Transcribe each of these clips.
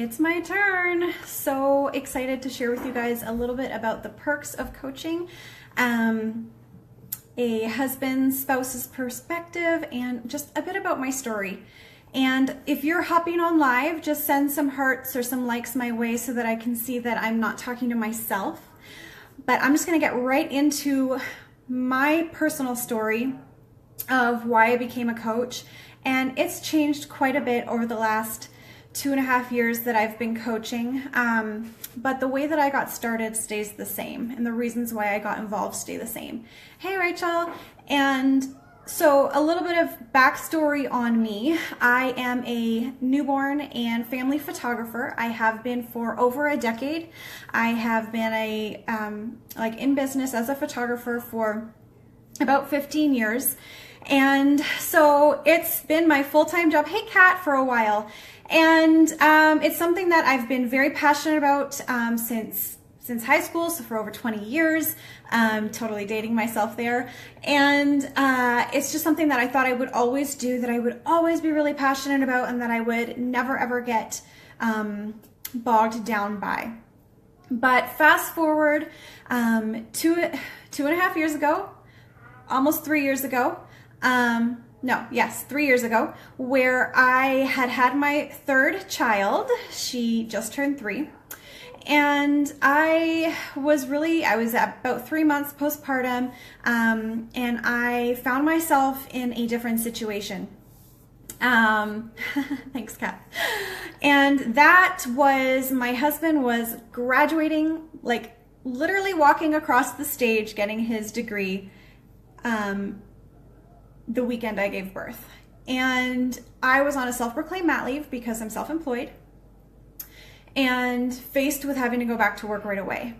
It's my turn. So excited to share with you guys a little bit about the perks of coaching, a husband, spouse's perspective, and just a bit about my story. And if you're hopping on live, just send some hearts or some likes my way so that I can see that I'm not talking to myself. But I'm just gonna get right into my personal story of why I became a coach. And it's changed quite a bit over the last 2.5 years that I've been coaching, but the way that I got started stays the same, and the reasons why I got involved stay the same. Hey Rachel. And so a little bit of backstory on me. I am a newborn and family photographer. I have been for over a decade. I have been in business as a photographer for about 15 years. And so it's been my full-time job, hey Kat, for a while. And it's something that I've been very passionate about since high school, so for over 20 years. Totally dating myself there. And it's just something that I thought I would always do, that I would always be really passionate about, and that I would never ever get bogged down by. But fast forward 2.5 years ago, almost 3 years ago, 3 years ago, where I had my third child. She just turned 3. And I was at about 3 months postpartum, and I found myself in a different situation. Thanks, Kat. And that was, my husband was graduating, like literally walking across the stage, getting his degree, the weekend I gave birth. And I was on a self-proclaimed mat leave because I'm self-employed and faced with having to go back to work right away.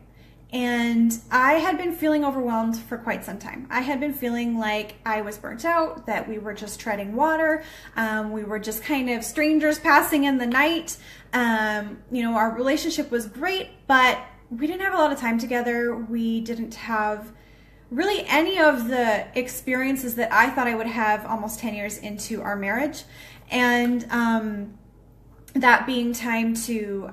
And I had been feeling overwhelmed for quite some time. I had been feeling like I was burnt out, that we were just treading water. We were just kind of strangers passing in the night. Our relationship was great, but we didn't have a lot of time together. We didn't have really any of the experiences that I thought I would have almost 10 years into our marriage. And that being time to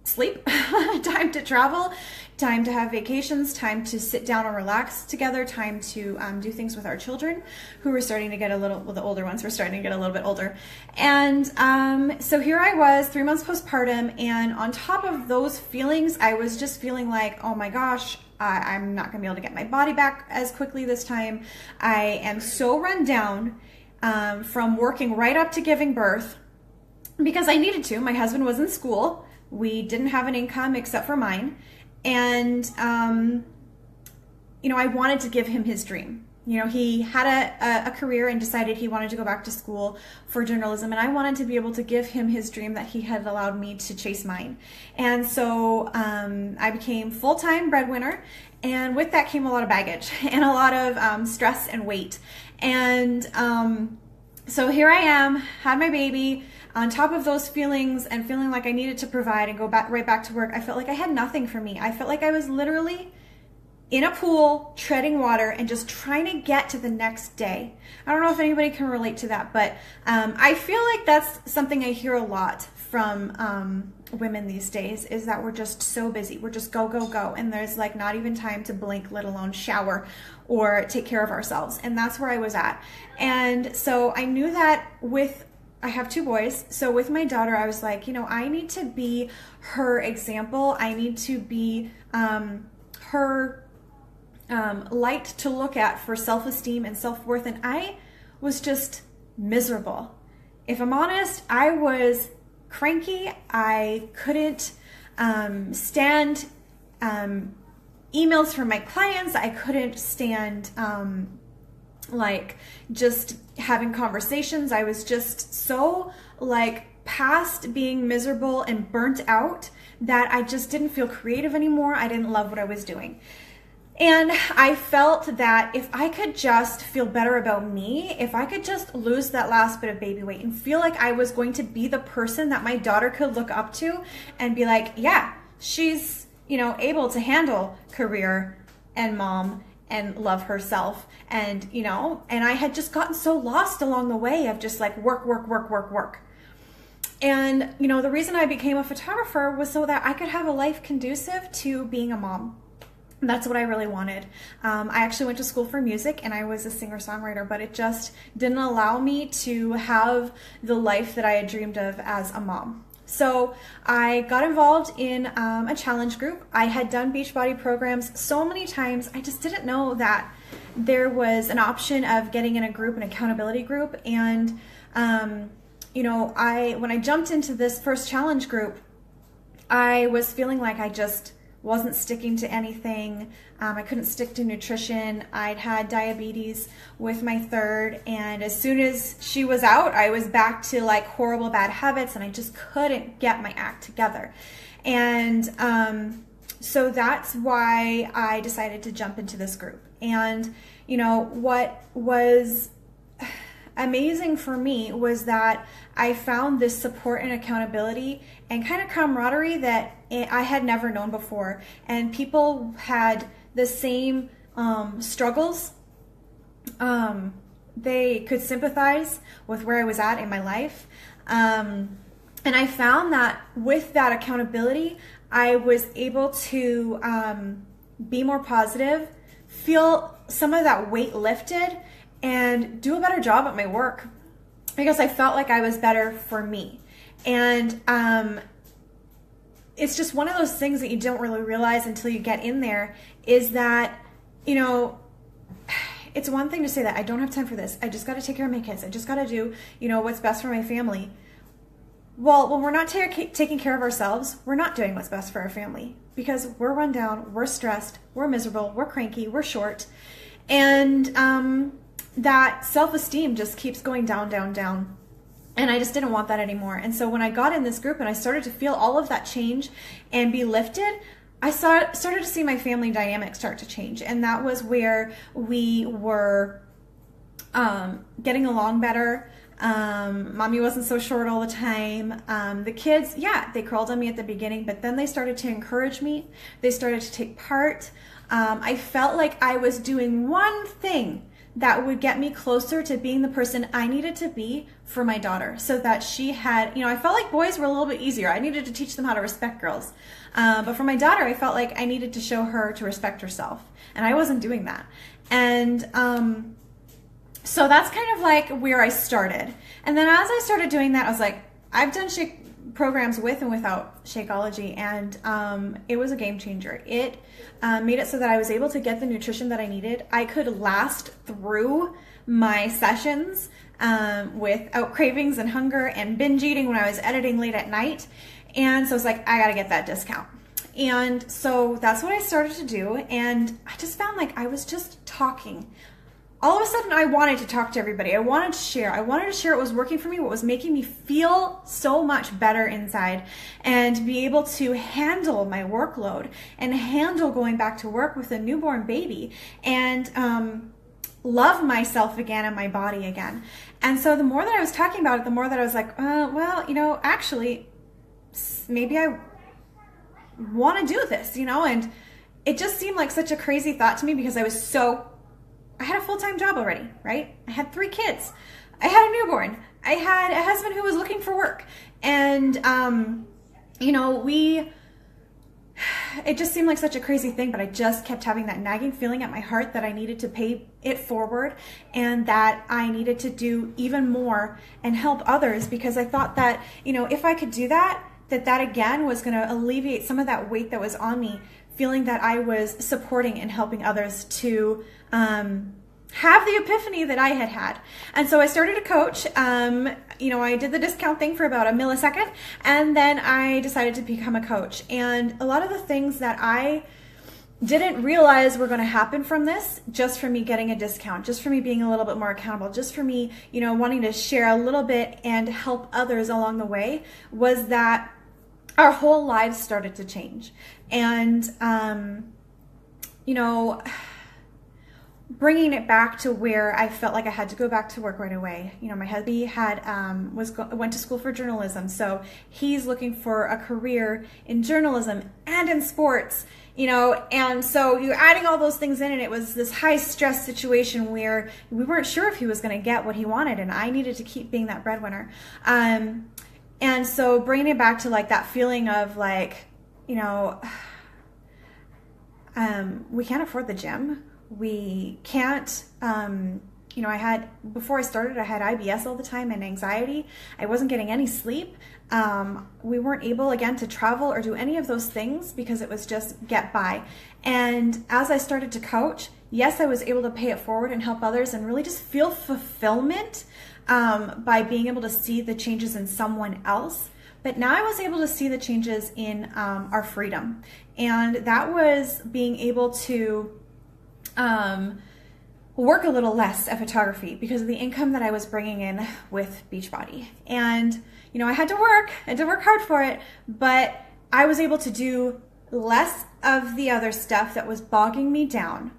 sleep, time to travel, time to have vacations, time to sit down and relax together, time to do things with our children, who were starting to get the older ones were starting to get a little bit older. And so here I was, 3 months postpartum, and on top of those feelings, I was just feeling like, oh my gosh, I'm not gonna be able to get my body back as quickly this time. I am so run down from working right up to giving birth because I needed to. My husband was in school. We didn't have an income except for mine. And, I wanted to give him his dream. He had a career and decided he wanted to go back to school for journalism, and I wanted to be able to give him his dream that he had allowed me to chase mine. And so I became full-time breadwinner, and with that came a lot of baggage and a lot of stress and weight. And so here I am, had my baby. On top of those feelings and feeling like I needed to provide and go right back to work, I felt like I had nothing for me. I felt like I was literally in a pool, treading water, and just trying to get to the next day. I don't know if anybody can relate to that, but I feel like that's something I hear a lot from women these days, is that we're just so busy. We're just go, go, go. And there's like not even time to blink, let alone shower or take care of ourselves. And that's where I was at. And so I knew that I have 2 boys. So with my daughter, I was like, I need to be her example. I need to be her light to look at for self-esteem and self-worth. And I was just miserable. If I'm honest, I was cranky. I couldn't stand emails from my clients. I couldn't stand just having conversations. I was just so past being miserable and burnt out that I just didn't feel creative anymore. I didn't love what I was doing. And I felt that if I could just feel better about me, if I could just lose that last bit of baby weight and feel like I was going to be the person that my daughter could look up to and be like, yeah, she's, able to handle career and mom and love herself. And, and I had just gotten so lost along the way of just work. And, the reason I became a photographer was so that I could have a life conducive to being a mom. That's what I really wanted. I actually went to school for music and I was a singer-songwriter, but it just didn't allow me to have the life that I had dreamed of as a mom. So I got involved in a challenge group. I had done Beachbody programs so many times, I just didn't know that there was an option of getting in a group, an accountability group. And, when I jumped into this first challenge group, I was feeling like I just wasn't sticking to anything. I couldn't stick to nutrition. I'd had diabetes with my third, and as soon as she was out, I was back to like horrible bad habits, and I just couldn't get my act together. And so that's why I decided to jump into this group. And what was amazing for me was that I found this support and accountability and kind of camaraderie that I had never known before. And people had the same struggles. They could sympathize with where I was at in my life. And I found that with that accountability, I was able to be more positive, feel some of that weight lifted, and do a better job at my work because I felt like I was better for me. And it's just one of those things that you don't really realize until you get in there, is that, it's one thing to say that I don't have time for this. I just got to take care of my kids. I just got to do, what's best for my family. Well, when we're not taking care of ourselves, we're not doing what's best for our family because we're run down, we're stressed, we're miserable, we're cranky, we're short. And that self-esteem just keeps going down, down, down. And I just didn't want that anymore. And so when I got in this group and I started to feel all of that change and be lifted, I started to see my family dynamic start to change. And that was where we were getting along better. Mommy wasn't so short all the time. The kids, they crawled on me at the beginning, but then they started to encourage me. They started to take part. I felt like I was doing one thing that would get me closer to being the person I needed to be for my daughter, so that she had, I felt like boys were a little bit easier. I needed to teach them how to respect girls. But for my daughter, I felt like I needed to show her to respect herself, and I wasn't doing that. And so that's kind of like where I started. And then as I started doing that, I was like, I've done programs with and without Shakeology, and it was a game changer. It made it so that I was able to get the nutrition that I needed. I could last through my sessions without cravings and hunger and binge eating when I was editing late at night. And so I was like, I gotta get that discount. And so that's what I started to do. And I just found like I was just talking. All of a sudden, I wanted to talk to everybody. I wanted to share. I wanted to share what was working for me, what was making me feel so much better inside, and be able to handle my workload and handle going back to work with a newborn baby and love myself again and my body again. And so the more that I was talking about it, the more that I was like, actually, maybe I want to do this, and it just seemed like such a crazy thought to me because I had a full-time job already, right? I had 3 kids. I had a newborn. I had a husband who was looking for work. And, it just seemed like such a crazy thing, but I just kept having that nagging feeling at my heart that I needed to pay it forward and that I needed to do even more and help others, because I thought that, if I could do that again was going to alleviate some of that weight that was on me, feeling that I was supporting and helping others to have the epiphany that I had had. And so I started to coach. I did the discount thing for about a millisecond, and then I decided to become a coach. And a lot of the things that I didn't realize were going to happen from this, just from me getting a discount, just for me being a little bit more accountable, just for me, wanting to share a little bit and help others along the way, was that our whole lives started to change. And, bringing it back to where I felt like I had to go back to work right away. My hubby went to school for journalism, so he's looking for a career in journalism and in sports, and so you're adding all those things in, and it was this high stress situation where we weren't sure if he was going to get what he wanted, and I needed to keep being that breadwinner. And so bringing it back to like that feeling of like, you know, we can't afford the gym. We can't, you know, before I started, I had IBS all the time and anxiety. I wasn't getting any sleep. We weren't able, again, to travel or do any of those things because it was just get by. And as I started to coach, yes, I was able to pay it forward and help others and really just feel fulfillment by being able to see the changes in someone else. But now I was able to see the changes in our freedom. And that was being able to work a little less at photography because of the income that I was bringing in with Beachbody. And, you know, I had to work hard for it, but I was able to do less of the other stuff that was bogging me down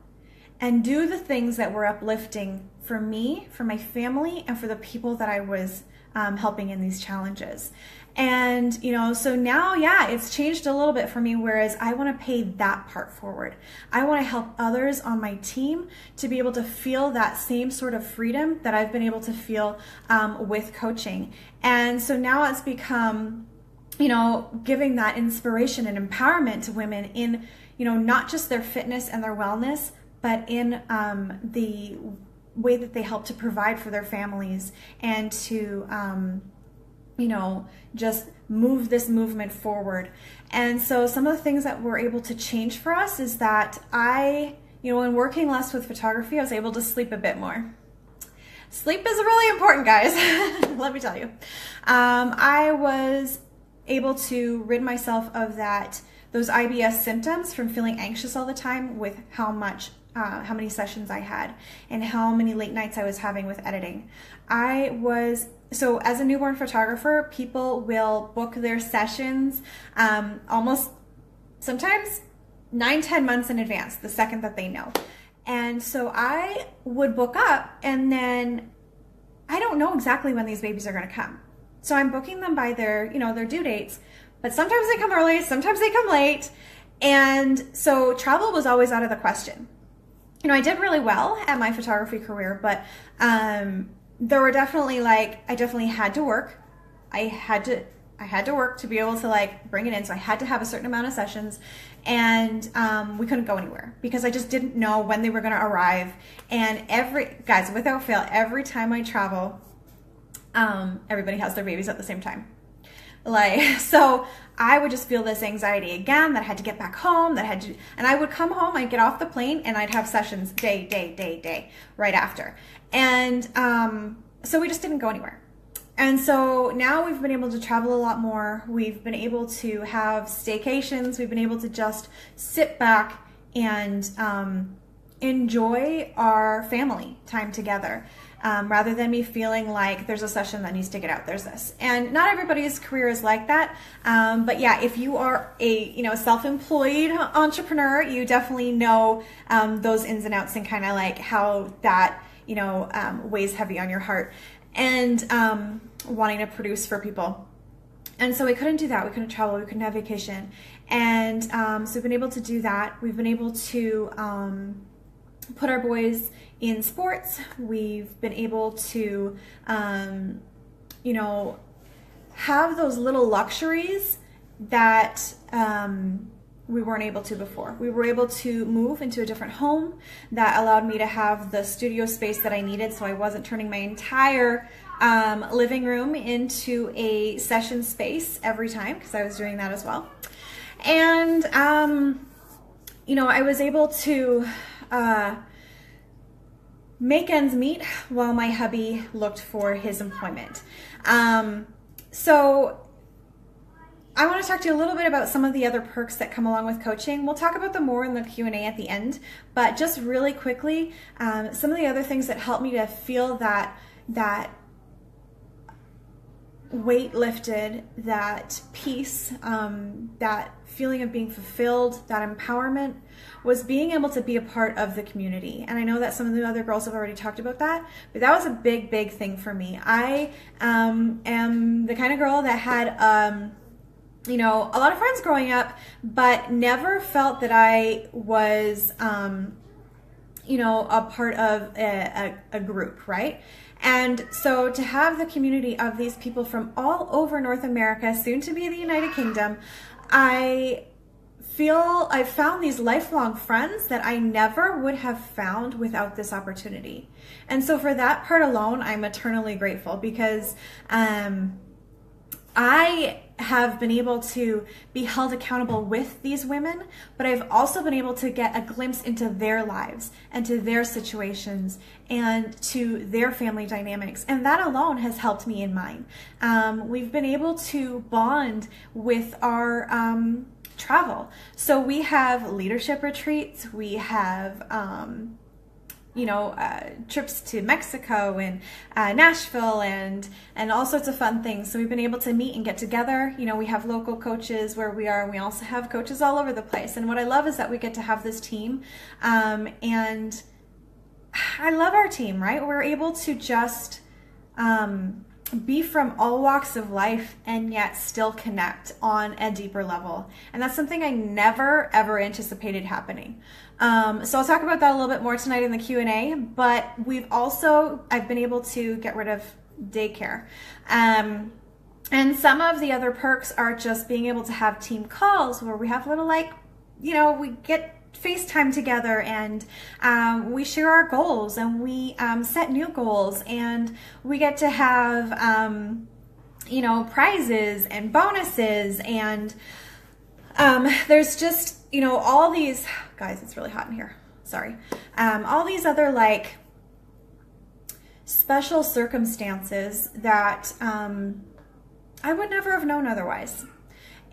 and do the things that were uplifting for me, for my family, and for the people that I was helping in these challenges. And, you know, so now, yeah, it's changed a little bit for me, whereas I want to pay that part forward. I want to help others on my team to be able to feel that same sort of freedom that I've been able to feel with coaching. And so now it's become, you know, giving that inspiration and empowerment to women in, you know, not just their fitness and their wellness, but in the way that they help to provide for their families and to, you know, just move this movement forward. And so some of the things that were able to change for us is that you know, when working less with photography, I was able to sleep a bit more. Sleep is really important, guys. Let me tell you. I was able to rid myself of those IBS symptoms from feeling anxious all the time with how many sessions I had and how many late nights I was having with editing. So as a newborn photographer, people will book their sessions almost sometimes 9-10 months in advance, the second that they know. And so I would book up and then I don't know exactly when these babies are going to come. So I'm booking them by their due dates, but sometimes they come early, sometimes they come late. And so travel was always out of the question. You know, I did really well at my photography career, but there were definitely I definitely had to work. I had to work to be able to bring it in. So I had to have a certain amount of sessions, and we couldn't go anywhere because I just didn't know when they were going to arrive. And guys, without fail, every time I travel, everybody has their babies at the same time. So I would just feel this anxiety again that I had to get back home, and I would come home, I'd get off the plane, and I'd have sessions day right after. And so we just didn't go anywhere. And so now we've been able to travel a lot more. We've been able to have staycations. We've been able to just sit back and enjoy our family time together. Rather than me feeling like there's a session that needs to get out, there's this. And not everybody's career is like that. But yeah, if you are a self-employed entrepreneur, you definitely know those ins and outs and kind of how that weighs heavy on your heart and wanting to produce for people. And so we couldn't do that. We couldn't travel. We couldn't have vacation. And so we've been able to do that. We've been able to put our boys in sports. We've been able to, have those little luxuries that we weren't able to before. We were able to move into a different home that allowed me to have the studio space that I needed, so I wasn't turning my entire living room into a session space every time, because I was doing that as well. And, I was able to make ends meet while my hubby looked for his employment. So I want to talk to you a little bit about some of the other perks that come along with coaching. We'll talk about them more in the Q&A at the end, but just really quickly, some of the other things that help me to feel that weight lifted, that peace, that feeling of being fulfilled, that empowerment, was being able to be a part of the community. And I know that some of the other girls have already talked about that, but that was a big thing for me. I am the kind of girl that had a lot of friends growing up, but never felt that I was a part of a group, right? And so to have the community of these people from all over North America, soon to be the United Kingdom, I feel I've found these lifelong friends that I never would have found without this opportunity. And so for that part alone, I'm eternally grateful, because I have been able to be held accountable with these women, but I've also been able to get a glimpse into their lives and to their situations and to their family dynamics. And that alone has helped me in mine. We've been able to bond with our travel. So we have leadership retreats, we have trips to Mexico and Nashville and all sorts of fun things. So we've been able to meet and get together. We have local coaches where we are, and we also have coaches all over the place. And what I love is that we get to have this team, and I love our team, right? We're able to just be from all walks of life and yet still connect on a deeper level. And that's something I never, ever anticipated happening. So I'll talk about that a little bit more tonight in the Q&A, but I've been able to get rid of daycare. And some of the other perks are just being able to have team calls where we have little, we get FaceTime together, and we share our goals, and we set new goals, and we get to have prizes and bonuses, and there's just all these guys, it's really hot in here, sorry, all these other special circumstances that I would never have known otherwise.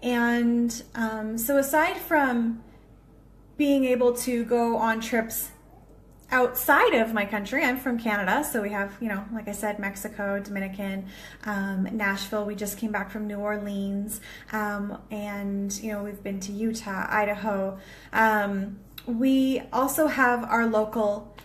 And so aside from being able to go on trips outside of my country, I'm from Canada, so we have, like I said, Mexico, Dominican, Nashville. We just came back from New Orleans, and we've been to Utah, Idaho. We also have our local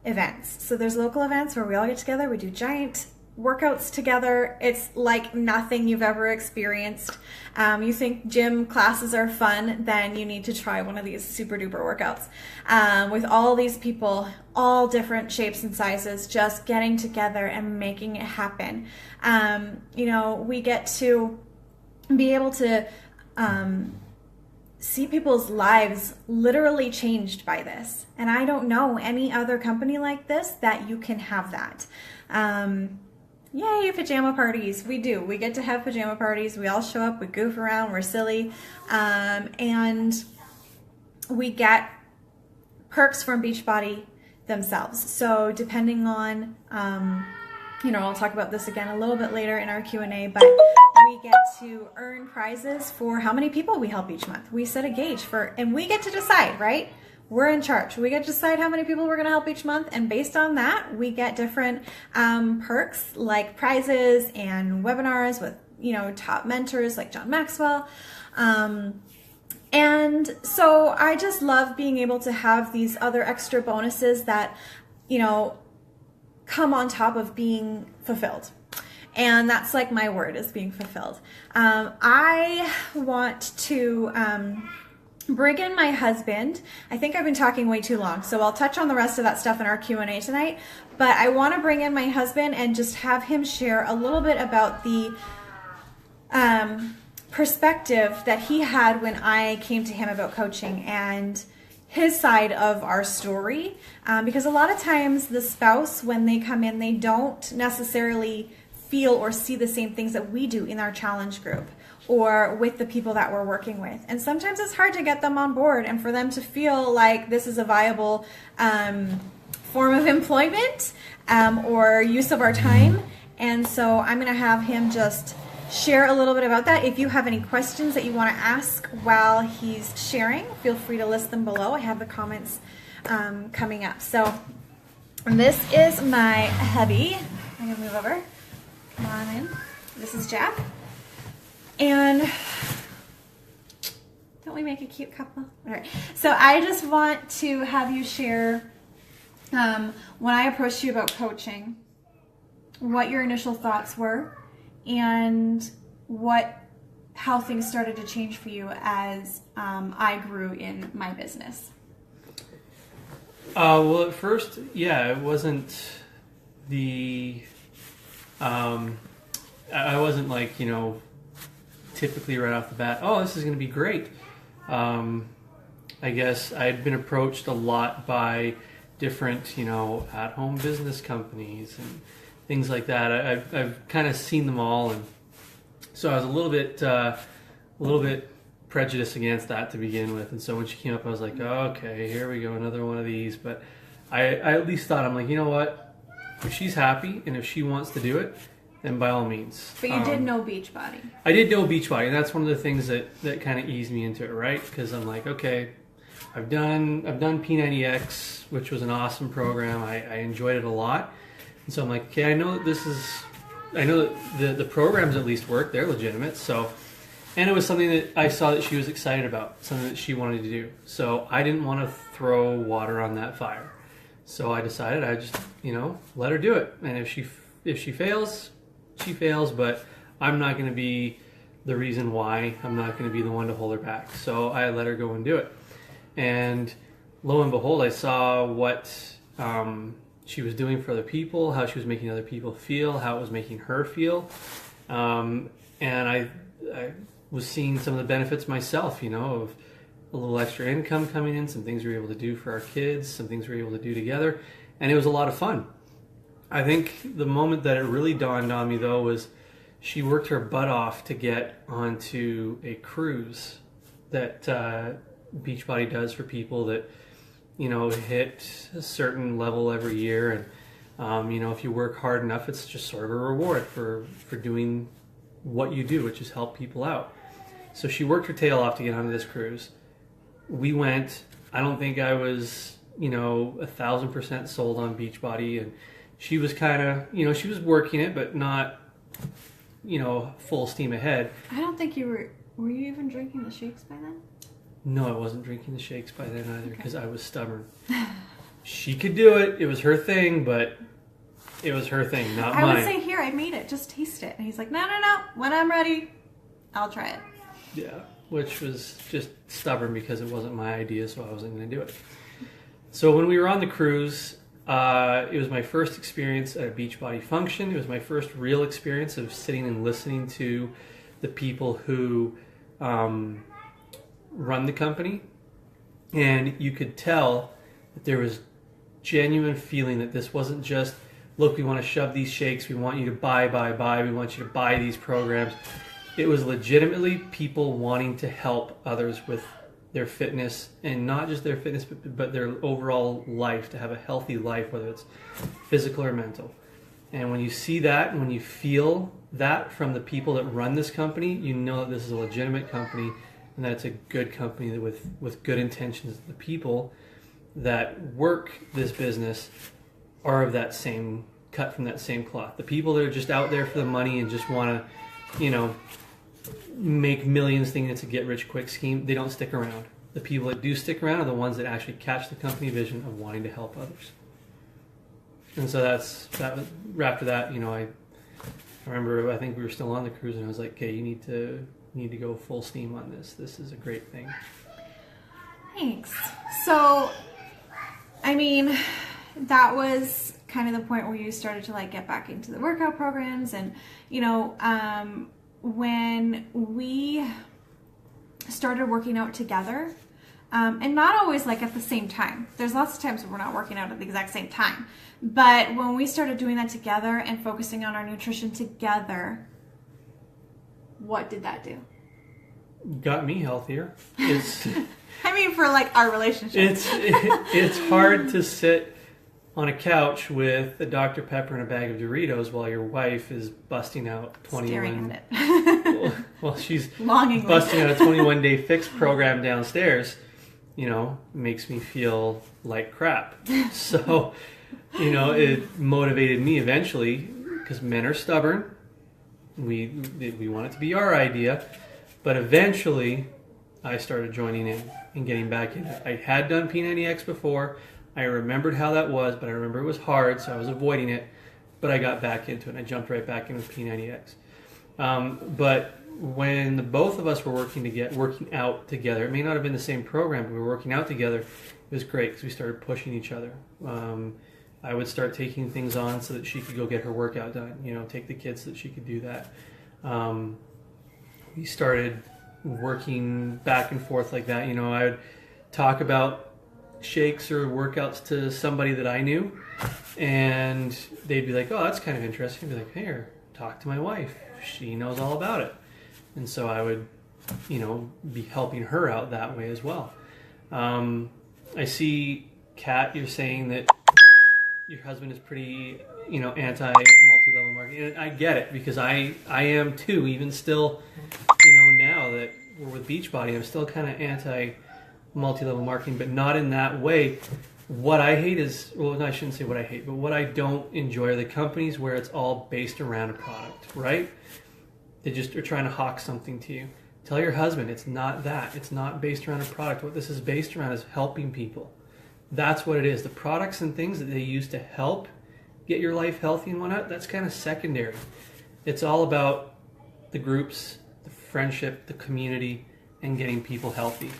events. So there's local events where we all get together, we do giant workouts together. It's like nothing you've ever experienced. You think gym classes are fun, then you need to try one of these super duper workouts with all these people, all different shapes and sizes, just getting together and making it happen. We get to be able to see people's lives literally changed by this. And I don't know any other company like this that you can have that. Yay, pajama parties. We do. We get to have pajama parties. We all show up, we goof around, we're silly. And we get perks from Beachbody themselves. So depending on, I'll talk about this again a little bit later in our Q&A, but we get to earn prizes for how many people we help each month. We set a gauge and we get to decide, right? We're in charge. We get to decide how many people we're going to help each month, and based on that, we get different perks like prizes and webinars with top mentors like John Maxwell. And so I just love being able to have these other extra bonuses that come on top of being fulfilled. And that's like my word, is being fulfilled. I want to bring in my husband. I think I've been talking way too long, so I'll touch on the rest of that stuff in our Q&A tonight. But I want to bring in my husband and just have him share a little bit about the perspective that he had when I came to him about coaching and his side of our story. Because a lot of times the spouse, when they come in, they don't necessarily feel or see the same things that we do in our challenge group or with the people that we're working with. And sometimes it's hard to get them on board and for them to feel like this is a viable form of employment or use of our time. And so I'm going to have him just share a little bit about that. If you have any questions that you want to ask while he's sharing, feel free to list them below. I have the comments coming up. So this is my hubby. I'm going to move over. Come on in. This is Jack. And don't we make a cute couple? All right. So I just want to have you share when I approached you about coaching, what your initial thoughts were and how things started to change for you as I grew in my business. Well, at first, yeah, it wasn't I wasn't like, typically right off the bat, oh, this is going to be great. I guess I'd been approached a lot by different, at-home business companies and things like that. I've kind of seen them all, and so I was a little bit prejudiced against that to begin with. And so when she came up, I was like, oh, okay, here we go, another one of these. But I at least thought, I'm like, you know what? If she's happy and if she wants to do it, then by all means. But you did know Beachbody. I did know Beachbody, and that's one of the things that kind of eased me into it, right? Because I'm like, okay, I've done P90X, which was an awesome program. I enjoyed it a lot. And so I'm like, okay, I know that the programs at least work. They're legitimate. So, and it was something that I saw that she was excited about, something that she wanted to do. So I didn't want to throw water on that fire. So I decided I just, let her do it. And if she fails, she fails, but I'm not going to be the reason why. I'm not going to be the one to hold her back. So I let her go and do it. And lo and behold, I saw what she was doing for other people, how she was making other people feel, how it was making her feel. And I was seeing some of the benefits myself, of a little extra income coming in, some things we were able to do for our kids, some things we were able to do together. And it was a lot of fun. I think the moment that it really dawned on me, though, was she worked her butt off to get onto a cruise that Beachbody does for people that, hit a certain level every year. And, if you work hard enough, it's just sort of a reward for doing what you do, which is help people out. So she worked her tail off to get onto this cruise. We went. I don't think I was, 1,000% sold on Beachbody, and she was kind of, she was working it, but not, full steam ahead. I don't think you were you even drinking the shakes by then? No, I wasn't drinking the shakes by then either, because I was stubborn. She could do it. It was her thing, but it was her thing, not mine. I would say, here, I made it. Just taste it. And he's like, no. When I'm ready, I'll try it. Yeah, which was just stubborn because it wasn't my idea, so I wasn't going to do it. So when we were on the cruise, it was my first experience at a Beachbody function. It was my first real experience of sitting and listening to the people who run the company. And you could tell that there was genuine feeling that this wasn't just, look, we want to shove these shakes, we want you to buy, we want you to buy these programs. It was legitimately people wanting to help others with their fitness, and not just their fitness, but their overall life, to have a healthy life, whether it's physical or mental. And when you see that, and when you feel that from the people that run this company, you know that this is a legitimate company, and that it's a good company with good intentions. The people that work this business are of that same, cut from that same cloth. The people that are just out there for the money and just want to, make millions thinking it's a get-rich-quick scheme, they don't stick around. The people that do stick around are the ones that actually catch the company vision of wanting to help others. And so after that, I remember, I think we were still on the cruise, and I was like, okay, you need to go full steam on this. This is a great thing. Thanks. So, that was kind of the point where you started to get back into the workout programs, and when we started working out together, and not always at the same time. There's lots of times where we're not working out at the exact same time. But when we started doing that together and focusing on our nutrition together, what did that do? Got me healthier. It's for our relationship. It's hard to sit on a couch with a Dr. Pepper and a bag of Doritos while your wife is busting out 21. Staring at it. well, she's longingly busting out a 21-day fix program downstairs. Makes me feel like crap. So, it motivated me eventually, because men are stubborn. We want it to be our idea, but eventually I started joining in and getting back in it. I had done P90X before. I remembered how that was, but I remember it was hard, so I was avoiding it. But I got back into it, and I jumped right back in with P90X. But when the both of us were working out together, it may not have been the same program, but we were working out together. It was great because we started pushing each other. I would start taking things on so that she could go get her workout done, take the kids so that she could do that. We started working back and forth like that. I would talk about shakes or workouts to somebody that I knew, and they'd be like, oh, that's kind of interesting. I'd be like, here, talk to my wife. She knows all about it. And so I would, be helping her out that way as well. I see, Kat, you're saying that your husband is pretty, anti-multi-level marketing. And I get it, because I am too, even still, now that we're with Beachbody, I'm still kind of anti-multi-level marketing, but not in that way. What I hate is, well, I shouldn't say what I hate, but what I don't enjoy are the companies where it's all based around a product, right? They just are trying to hawk something to you. Tell your husband it's not that. It's not based around a product. What this is based around is helping people. That's what it is. The products and things that they use to help get your life healthy and whatnot, that's kind of secondary. It's all about the groups, the friendship, the community, and getting people healthy,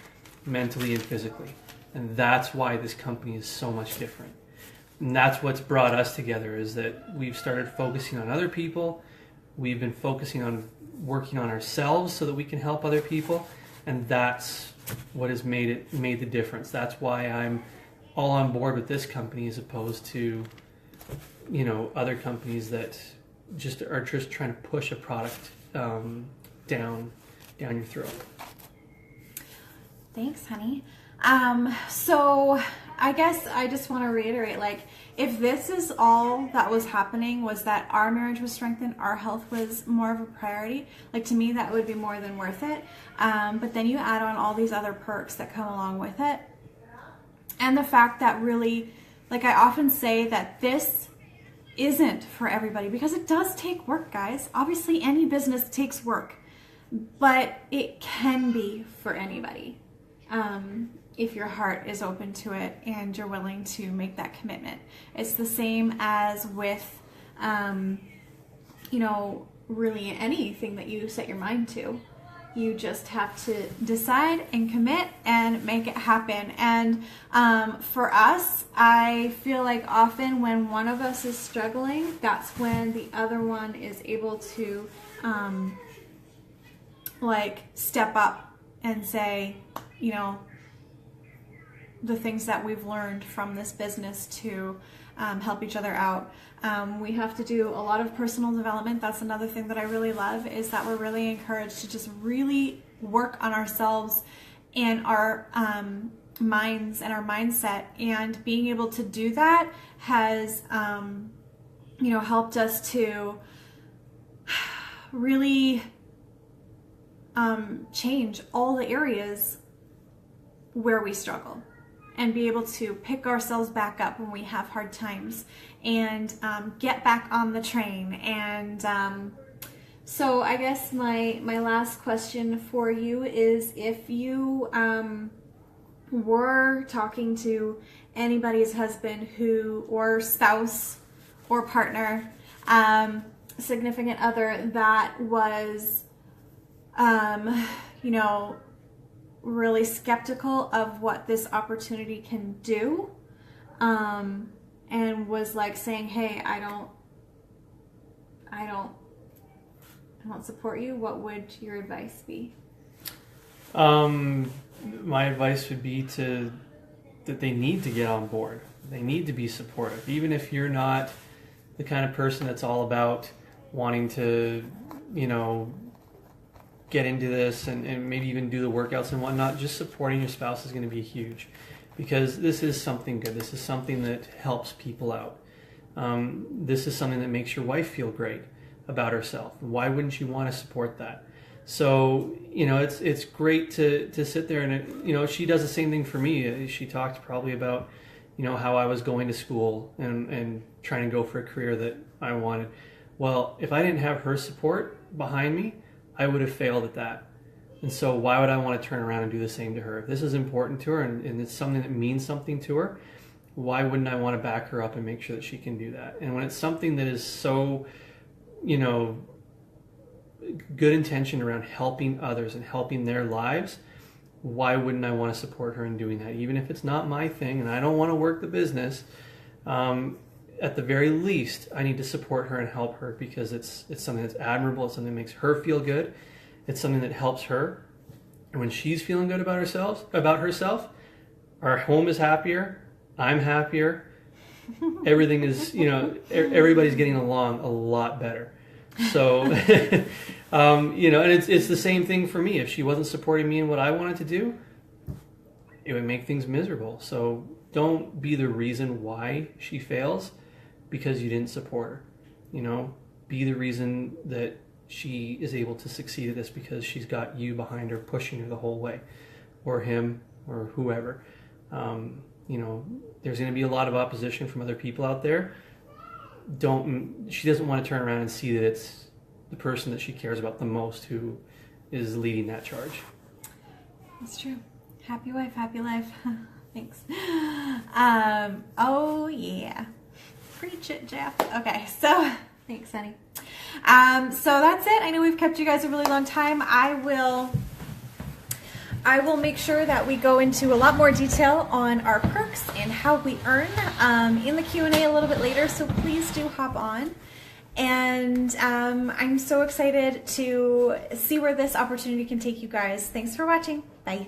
mentally and physically. And that's why this company is so much different. And that's what's brought us together, is that we've started focusing on other people. We've been focusing on working on ourselves so that we can help other people. And that's what has made the difference. That's why I'm all on board with this company as opposed to, other companies that are just trying to push a product down your throat. Thanks, honey. So I guess I just want to reiterate, if this is all that was happening, was that our marriage was strengthened, our health was more of a priority, to me, that would be more than worth it. But then you add on all these other perks that come along with it. And the fact that really, I often say that this isn't for everybody, because it does take work, guys. Obviously, any business takes work, but it can be for anybody. If your heart is open to it and you're willing to make that commitment. It's the same as with, really anything that you set your mind to. You just have to decide and commit and make it happen. And for us, I feel like often when one of us is struggling, that's when the other one is able to step up and say, the things that we've learned from this business to help each other out. We have to do a lot of personal development. That's another thing that I really love, is that we're really encouraged to just really work on ourselves and our minds and our mindset. And being able to do that has, helped us to really change all the areas where we struggle, and be able to pick ourselves back up when we have hard times, and get back on the train. And so I guess my last question for you is, if you were talking to anybody's husband or spouse or partner, significant other, that was really skeptical of what this opportunity can do, and was saying, hey, I don't support you, what would your advice be? My advice would be that they need to get on board. They need to be supportive, even if you're not the kind of person that's all about wanting to, get into this and maybe even do the workouts and whatnot. Just supporting your spouse is going to be huge, because this is something good. This is something that helps people out. This is something that makes your wife feel great about herself. Why wouldn't you want to support that? So, it's great to sit there and, she does the same thing for me. She talked probably about, how I was going to school and trying to go for a career that I wanted. Well, if I didn't have her support behind me, I would have failed at that. And so why would I want to turn around and do the same to her? If this is important to her and it's something that means something to her, why wouldn't I want to back her up and make sure that she can do that? And when it's something that is so, good intention around helping others and helping their lives, why wouldn't I want to support her in doing that? Even if it's not my thing and I don't want to work the business, at the very least, I need to support her and help her because it's something that's admirable. It's something that makes her feel good. It's something that helps her. And when she's feeling good about herself, our home is happier. I'm happier. Everything is, everybody's getting along a lot better. So, and it's the same thing for me. If she wasn't supporting me in what I wanted to do, it would make things miserable. So don't be the reason why she fails because you didn't support her. Be the reason that she is able to succeed at this because she's got you behind her, pushing her the whole way, or him, or whoever. There's going to be a lot of opposition from other people out there. She doesn't want to turn around and see that it's the person that she cares about the most who is leading that charge. That's true. Happy wife, happy life. Thanks. Oh yeah. Preach it, Jeff. Okay, so thanks, honey. So that's it. I know we've kept you guys a really long time. I will make sure that we go into a lot more detail on our perks and how we earn in the Q&A a little bit later, so please do hop on. And I'm so excited to see where this opportunity can take you guys. Thanks for watching. Bye.